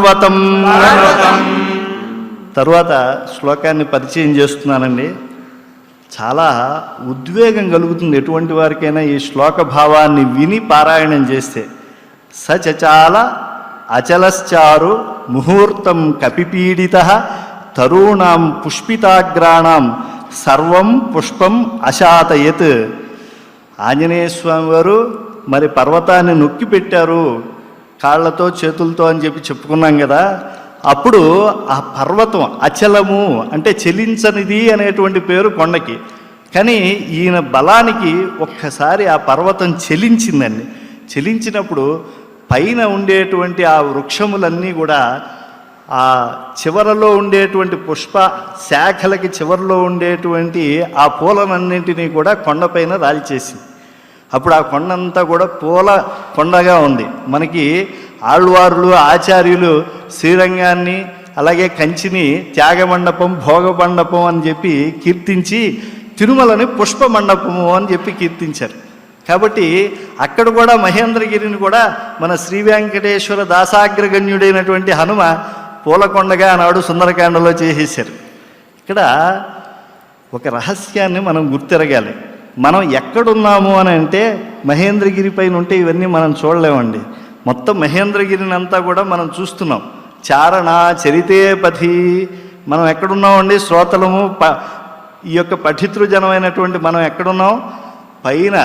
పర్వతం. తరువాత శ్లోకాన్ని పరిచయం చేస్తున్నానండి. చాలా ఉద్వేగం కలుగుతుంది ఎటువంటి వారికైనా ఈ శ్లోక భావాన్ని విని పారాయణం చేస్తే. సచచాల అచలశ్చారు ముహూర్తం కపిపీడిత తరుణాం పుష్పితాగ్రాణం సర్వం పుష్పం అశాతయత్. ఆంజనేయ స్వామి వారు మరి పర్వతాన్ని నొక్కి పెట్టారు కాళ్లతో చేతులతో అని చెప్పి చెప్పుకున్నాం కదా. అప్పుడు ఆ పర్వతం అచలము అంటే చెలించనిది అనేటువంటి పేరు కొండకి. కానీ ఈయన బలానికి ఒక్కసారి ఆ పర్వతం చెలించిందండి. చెలించినప్పుడు పైన ఉండేటువంటి ఆ వృక్షములన్నీ కూడా ఆ చివరలో ఉండేటువంటి పుష్ప శాఖలకి చివరిలో ఉండేటువంటి ఆ పూలనన్నింటినీ కూడా కొండపైన రాల్చేసింది. అప్పుడు ఆ కొండంతా కూడా పూల కొండగా ఉంది. మనకి ఆళ్వారులు ఆచార్యులు శ్రీరంగాన్ని అలాగే కంచిని త్యాగమండపం భోగమండపం అని చెప్పి కీర్తించి తిరుమలని పుష్పమండపము అని చెప్పి కీర్తించారు. కాబట్టి అక్కడ కూడా మహేంద్రగిరిని కూడా మన శ్రీ వెంకటేశ్వర దాసాగ్రగణ్యుడైనటువంటి హనుమ పూలకొండగా ఆనాడు సుందరకాండలో చేసేశారు. ఇక్కడ ఒక రహస్యాన్ని మనం గుర్తిరగాలి. మనం ఎక్కడున్నాము అని అంటే మహేంద్రగిరి పైన ఉంటే ఇవన్నీ మనం చూడలేమండి. మొత్తం మహేంద్రగిరిని అంతా కూడా మనం చూస్తున్నాం. చారణ చరితే పథి మనం ఎక్కడున్నామండి? శ్రోతలము ఈ యొక్క పఠితృజనమైనటువంటి మనం ఎక్కడున్నాం? పైన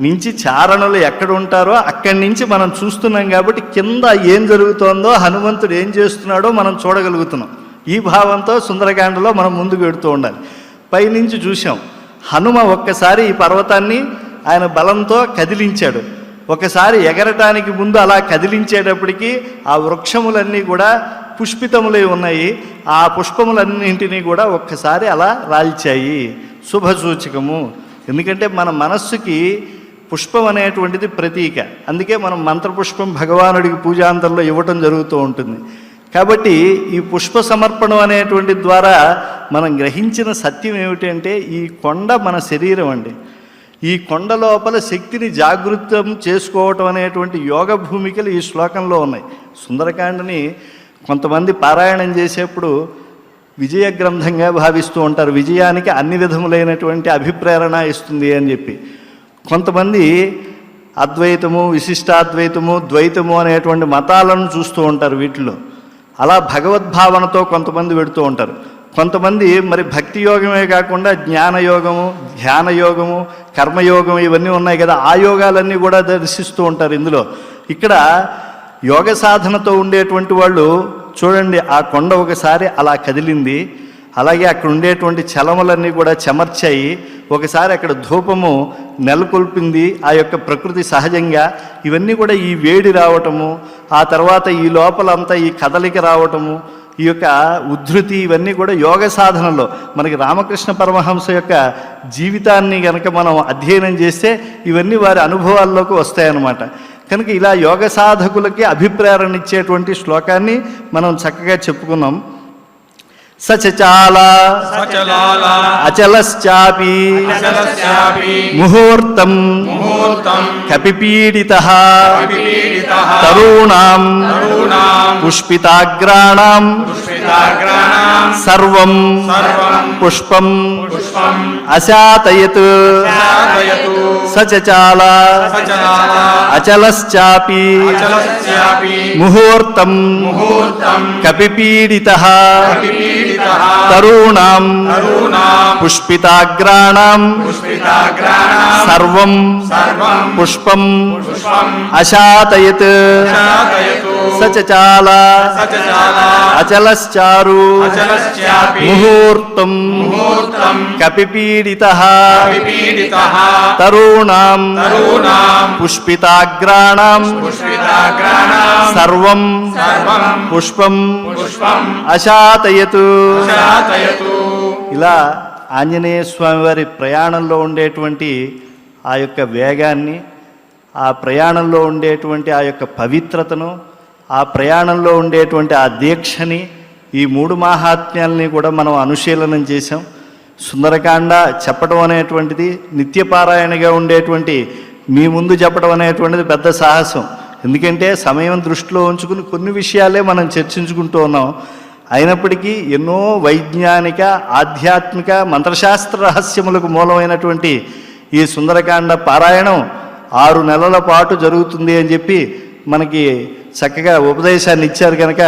నుంచి చారణలు ఎక్కడ ఉంటారో అక్కడి నుంచి మనం చూస్తున్నాం. కాబట్టి కింద ఏం జరుగుతోందో హనుమంతుడు ఏం చేస్తున్నాడో మనం చూడగలుగుతున్నాం. ఈ భావంతో సుందరకాండలో మనం ముందుకు వెడుతూ ఉండాలి. పైనుంచి చూసాం హనుమ ఒక్కసారి ఈ పర్వతాన్ని ఆయన బలంతో కదిలించాడు. ఒకసారి ఎగరటానికి ముందు అలా కదిలించేటప్పటికీ ఆ వృక్షములన్నీ కూడా పుష్పితములై ఉన్నాయి. ఆ పుష్పములన్నింటినీ కూడా ఒక్కసారి అలా రాల్చాయి. శుభసూచకము. ఎందుకంటే మన మనస్సుకి పుష్పం అనేటువంటిది ప్రతీక. అందుకే మనం మంత్రపుష్పం భగవానుడికి పూజాంతరంలో ఇవ్వటం జరుగుతూ ఉంటుంది. కాబట్టి ఈ పుష్ప సమర్పణం అనేటువంటి ద్వారా మనం గ్రహించిన సత్యం ఏమిటంటే ఈ కొండ మన శరీరం అండి. ఈ కొండ లోపల శక్తిని జాగృతం చేసుకోవటం అనేటువంటి యోగ భూమికలు ఈ శ్లోకంలో ఉన్నాయి. సుందరకాండని కొంతమంది పారాయణం చేసేప్పుడు విజయ గ్రంథంగా భావిస్తూ ఉంటారు. విజయానికి అన్ని విధములైనటువంటి అభిప్రేరణ ఇస్తుంది అని చెప్పి. కొంతమంది అద్వైతము విశిష్టాద్వైతము ద్వైతము అనేటువంటి మతాలను చూస్తూ ఉంటారు వీటిలో. అలా భగవద్భావనతో కొంతమంది పెడుతూ ఉంటారు. కొంతమంది మరి భక్తి యోగమే కాకుండా జ్ఞానయోగము ధ్యానయోగము కర్మయోగం ఇవన్నీ ఉన్నాయి కదా, ఆ యోగాలన్నీ కూడా దర్శిస్తూ ఉంటారు ఇందులో. ఇక్కడ యోగ సాధనతో ఉండేటువంటి వాళ్ళు చూడండి, ఆ కొండ ఒకసారి అలా కదిలింది. అలాగే అక్కడ ఉండేటువంటి చలములన్నీ కూడా చెమర్చాయి. ఒకసారి అక్కడ ధూపము నెలకొల్పింది ఆ యొక్క ప్రకృతి సహజంగా. ఇవన్నీ కూడా ఈ వేడి రావటము, ఆ తర్వాత ఈ లోపలంతా ఈ కదలిక రావటము, ఈ యొక్క ఉద్ధృతి, ఇవన్నీ కూడా యోగ సాధనలో మనకి రామకృష్ణ పరమహంస యొక్క జీవితాన్ని కనుక మనం అధ్యయనం చేస్తే ఇవన్నీ వారి అనుభవాల్లోకి వస్తాయన్నమాట. కనుక ఇలా యోగ సాధకులకి అభిప్రేరణ ఇచ్చేటువంటి శ్లోకాన్ని మనం చక్కగా చెప్పుకున్నాం. సచచాల అచలశ్చాపి ముహూర్తం కపిపీడితః తరుణాం పుష్పితాగ్రాణాం సర్వం పుష్పం అశాతయత్. సచచాల అచలశ్చాపి ముహూర్తం కపిపీడితః తరుణాం పుష్పితాగ్రాణాం సర్వం పుష్పం అశాతయత్. సచచాల అచలశ్చారు ముహూర్తం కపిపీడితః తరుణాం పుష్పితాగ్రాణాం సర్వం పుష్పం అశాతయత్. ఇలా ఆంజనేయ స్వామి వారి ప్రయాణంలో ఉండేటువంటి ఆ యొక్క వేగాన్ని, ఆ ప్రయాణంలో ఉండేటువంటి ఆ యొక్క పవిత్రతను, ఆ ప్రయాణంలో ఉండేటువంటి ఆ దీక్షని, ఈ మూడు మహాత్మ్యాలని కూడా మనం అనుశీలనం చేశాం. సుందరకాండ చెప్పడం అనేటువంటిది నిత్యపారాయణగా ఉండేటువంటి మీ ముందు చెప్పడం అనేటువంటిది పెద్ద సాహసం. ఎందుకంటే సమయం దృష్టిలో ఉంచుకుని కొన్ని విషయాలే మనం చర్చించుకుంటూ ఉన్నాం. అయినప్పటికీ ఎన్నో వైజ్ఞానిక, ఆధ్యాత్మిక, మంత్రశాస్త్ర రహస్యములకు మూలమైనటువంటి ఈ సుందరకాండ పారాయణం 6 నెలల పాటు జరుగుతుంది అని చెప్పి మనకి చక్కగా ఉపదేశాన్ని ఇచ్చారు కనుక